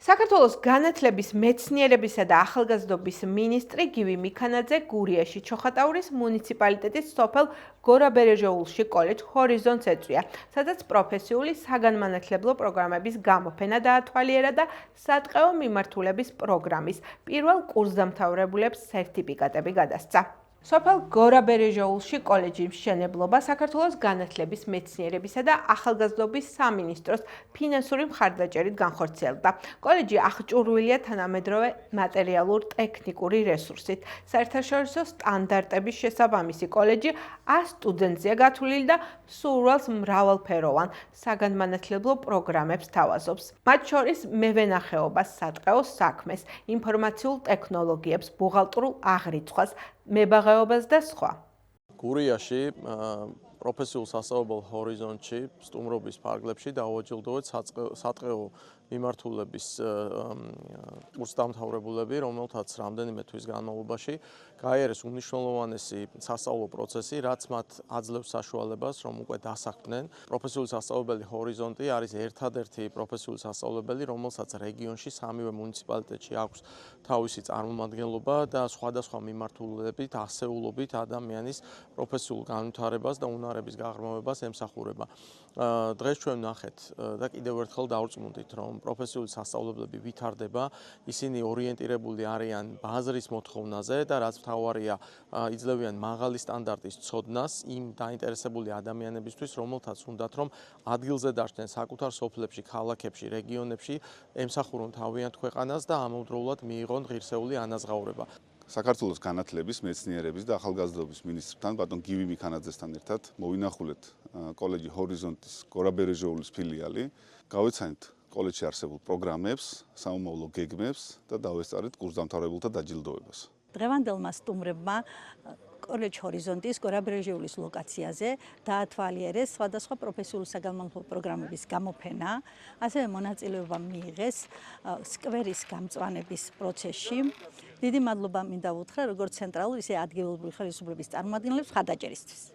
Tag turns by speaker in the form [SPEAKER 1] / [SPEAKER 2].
[SPEAKER 1] საქართველოს განათლების, მეცნიერებისა და ახალგაზრდობის მინისტრი გივი მიქანაძე გურიაში ჩოხატაურის მუნიციპალიტეტის სოფელ გორაბერეჟოულში კოლეჯ ჰორიზონტს ეწვია, სადაც პროფესიული საგანმანათლებლო პროგრამების გამოფენა დაათვალიერა და სატყეო მიმართულების პროგრამის პირველ კურსდამთავრებულებს სერტიფიკატები გადასცა. სოფელ გორაბერეჟოულში კოლეჯის მშენებლობა საქართველოს განათლების, მეცნიერებისა და ახალგაზრდობის სამინისტროს ფინანსური მხარდაჭერით განხორციელდა. კოლეჯი აღჭურვილია თანამედროვე მატერიალურ-ტექნიკური რესურსით. საერთაშორისო სტანდარტების შესაბამისი კოლეჯი 100 სტუდენტზეა გათვლილი და სურვილს მრავალფეროვან საგანმანათლებლო პროგრამებს თავაზობს. მათ შორის მევენახეობას, სატყეო საქმეს, ინფორმაციულ ტექნოლოგიებს, ბუღალტრულ აღრიცხვას, მებაღეობას და სხვა.
[SPEAKER 2] გურიაში პროფესიულ სასწავლებლო ჰორიზონტში სტუმრობის ფარგლებში დაუაჯილდოვეთ სატყეო მიმართულების კურსდამთავრებულები, რომელთაც რამდენიმე თვის განმავლობაში გაიარეს უმნიშვნელოვანესი სასწავლო პროცესი, რაც მათ აძლევს საშუალებას, რომ უკვე დასაქმდნენ. პროფესიული სასწავლებელი ჰორიზონტი არის ერთადერთი პროფესიული სასწავლებელი, რომელსაც რეგიონში სამივე მუნიციპალიტეტში აქვს თავისი წარმომადგენლობა და სხვადასხვა მიმართულებით, ასეულობით ადამიანის პროფესიულ განვითარებას და უნარების გაღრმავებას ემსახურება. დღეს ჩვენ ვნახეთ და კიდევ ერთხელ დავრწმუნდით, რომ პროფესიული სასწავლებლები ვითარდება, ისინი ორიენტირებული არიან ბაზრის მოთხოვნაზე და რაც მთავარია, იძლევიან მაღალი სტანდარტის ცოდნას იმ დაინტერესებული ადამიანებისთვის, რომელთაც უნდათ რომ ადგილზე დარჩნენ საკუთარ სოფლებში, ქალაქებში, რეგიონებში, ემსახურონ თავიანთ ქვეყანას და ამავდროულად მიიღონ ღირსეული ანაზღაურება.
[SPEAKER 3] საქართველოს განათლების, მეცნიერების და ახალგაზრდობის მინისტრთან ბატონ გივი მიქანაძესთან ერთად მოვინახულეთ კოლეჯი ჰორიზონტის გორაბერეჟოულის ფილიალი. გავეცანით კოლეჯში არსებულ პროგრამებს, საომავლო გეგმებს და დავესწარით კურსდამთავრებულთა დაჯილდოებას.
[SPEAKER 4] დღევანდელმა სტუმრებმა კოლეჯ ჰორიზონტის გორაბერეჟოულის ლოკაციაზე დაათვალიერეს სხვადასხვა პროფესიული საგანმანათლებლო პროგრამების გამოფენა, ასევე მონაწილეობა მიიღეს სკვერის გამწვანების პროცესში. დიდი მადლობა მინდა უთხრა როგორც ცენტრალურ, ისე ადგილობრივი ხელისუფლების წარმომადგენლებს მხარდაჭერისთვის.